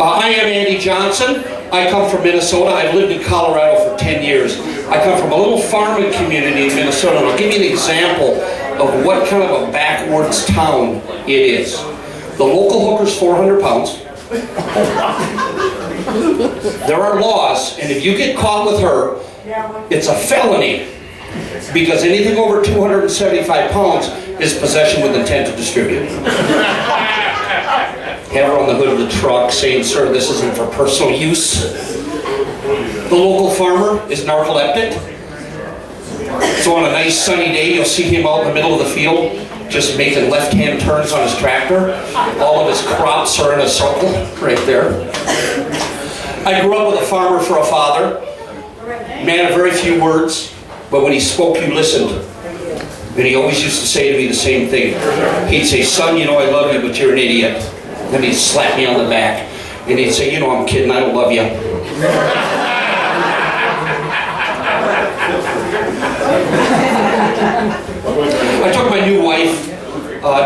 I am Andy Johnson. I come from Minnesota. I've lived in Colorado for 10 years. I come from a little farming community in Minnesota, and I'll give you an example of what kind of a backwards town it is. The local hooker's 400 pounds. There are laws, and if you get caught with her, it's a felony, because anything over 275 pounds is possession with intent to distribute. Have her on the hood of the truck saying, "Sir, this isn't for personal use." The local farmer is narcoleptic. So on a nice sunny day, you'll see him out in the middle of the field just making left-hand turns on his tractor. All of his crops are in a circle right there. I grew up with a farmer for a father. Man of very few words, but when he spoke, you listened. And he always used to say to me the same thing. He'd say, "Son, you know I love you, but you're an idiot." Then he'd slap me on the back. And he'd say, "You know I'm kidding, I don't love you." I took my new wife,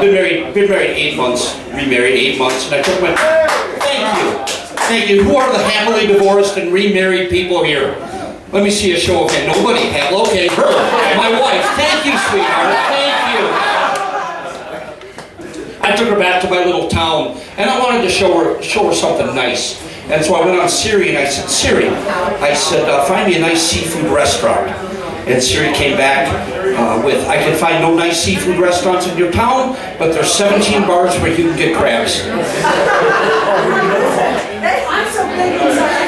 been married 8 months, remarried 8 months, and I took my, thank you. Who are the happily divorced and remarried people here? Let me see a show of hands. Nobody, okay, her, my wife. Thank you, sweetheart, thank you. I took her back to my little town, and I wanted to show her something nice. And so I went on Siri, and I said, "Siri," "find me a nice seafood restaurant." And Siri came back with, "I can find no nice seafood restaurants in your town, but there's 17 bars where you can get crabs."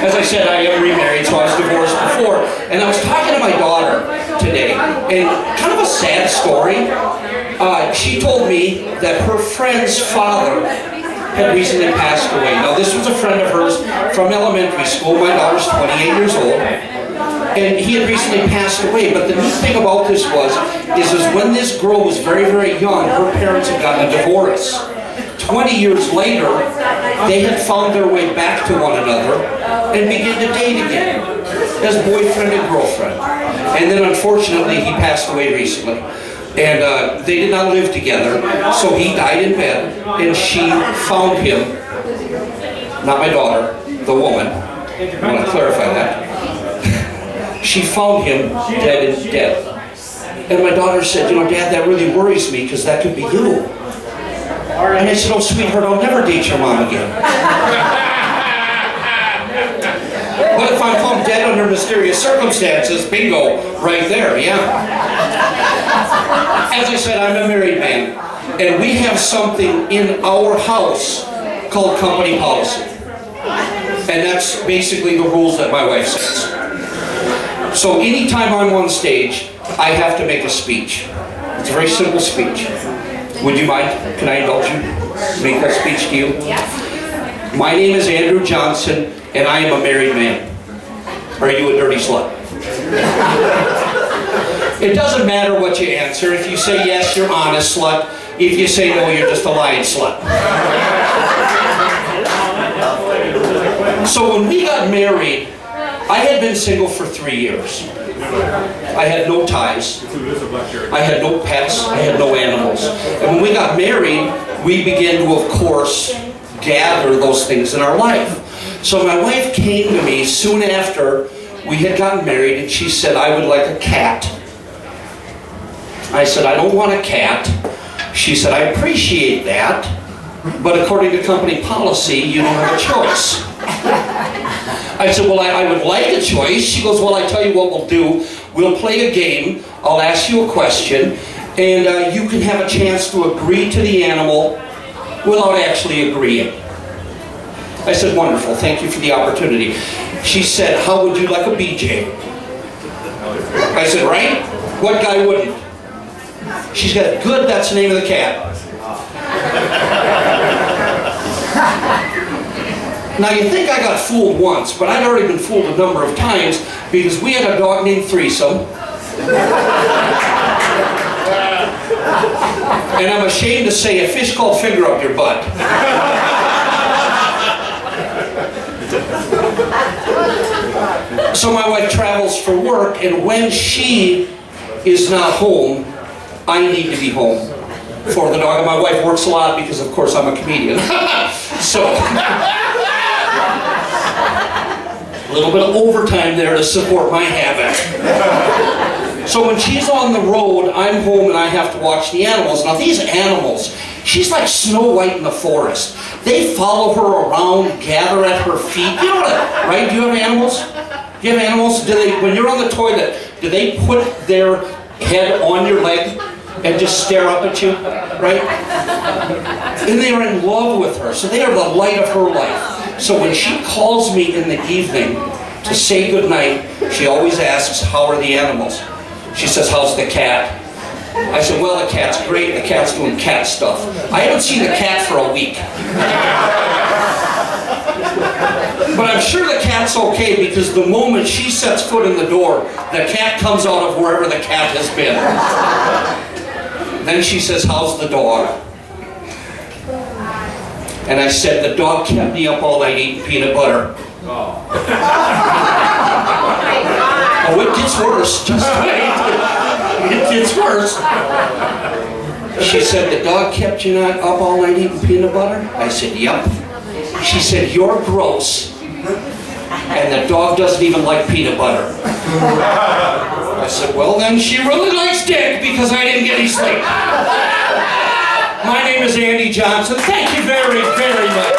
As I said, I am remarried, so I was divorced before. And I was talking to my daughter today, and kind of a sad story. She told me that her friend's father had recently passed away. Now, this was a friend of hers from elementary school. My daughter's 28 years old. And he had recently passed away. But the neat thing about this is when this girl was very, very young, her parents had gotten a divorce. 20 years later, they had found their way back to one another and began to date again as boyfriend and girlfriend. And then unfortunately, he passed away recently. And they did not live together, so he died in bed, and she found him, not my daughter, the woman, I want to clarify that. She found him dead. And my daughter said, "You know, Dad, that really worries me, because that could be you." And I said, "Oh, sweetheart, I'll never date your mom again." But if I'm found dead under mysterious circumstances, bingo, right there, yeah. As I said, I'm a married man, and we have something in our house called company policy. And that's basically the rules that my wife sets. So anytime I'm on stage, I have to make a speech. It's a very simple speech. Would you mind? Can I indulge you? Make that speech to you? Yes. My name is Andrew Johnson, and I am a married man. Are you a dirty slut? It doesn't matter what you answer. If you say yes, you're honest slut. If you say no, you're just a lying slut. So when we got married, I had been single for 3 years. I had no ties. I had no pets. I had no animals. And when we got married, we began to, of course, gather those things in our life. So my wife came to me soon after we had gotten married, and she said, "I would like a cat." I said, "I don't want a cat." She said, "I appreciate that, but according to company policy, you don't have a choice." I said, "Well, I would like a choice." She goes, "Well, I tell you what we'll do. We'll play a game. I'll ask you a question, and you can have a chance to agree to the animal without actually agreeing." I said, "Wonderful. Thank you for the opportunity." She said, "How would you like a BJ?" I said, "Right? What guy wouldn't?" She said, "Good, that's the name of the cat." Now you think I got fooled once, but I'd already been fooled a number of times, because we had a dog named Threesome. And I'm ashamed to say a fish called Finger Up Your Butt. So my wife travels for work, and when she is not home, I need to be home for the dog. And my wife works a lot because, of course, I'm a comedian. So little bit of overtime there to support my habit. So when she's on the road, I'm home and I have to watch the animals. Now these animals, she's like Snow White in the forest. They follow her around, gather at her feet. You know what, right? Do you have animals? Do you have animals? Do they, when you're on the toilet, do they put their head on your leg and just stare up at you, right? And they are in love with her, so they are the light of her life. So when she calls me in the evening to say goodnight, she always asks, how are the animals? She says, how's the cat? I said, well, the cat's great, the cat's doing cat stuff. I haven't seen the cat for a week. But I'm sure the cat's okay, because the moment she sets foot in the door, the cat comes out of wherever the cat has been. Then she says, how's the dog? And I said, the dog kept me up all night eating peanut butter. Oh, it gets worse. Just wait. It gets worse. She said, the dog kept you up all night eating peanut butter? I said, yep. She said, you're gross. And the dog doesn't even like peanut butter. I said, well then she really likes dick, because I didn't get any sleep. My name is Andy Johnson. Thank you very, very much.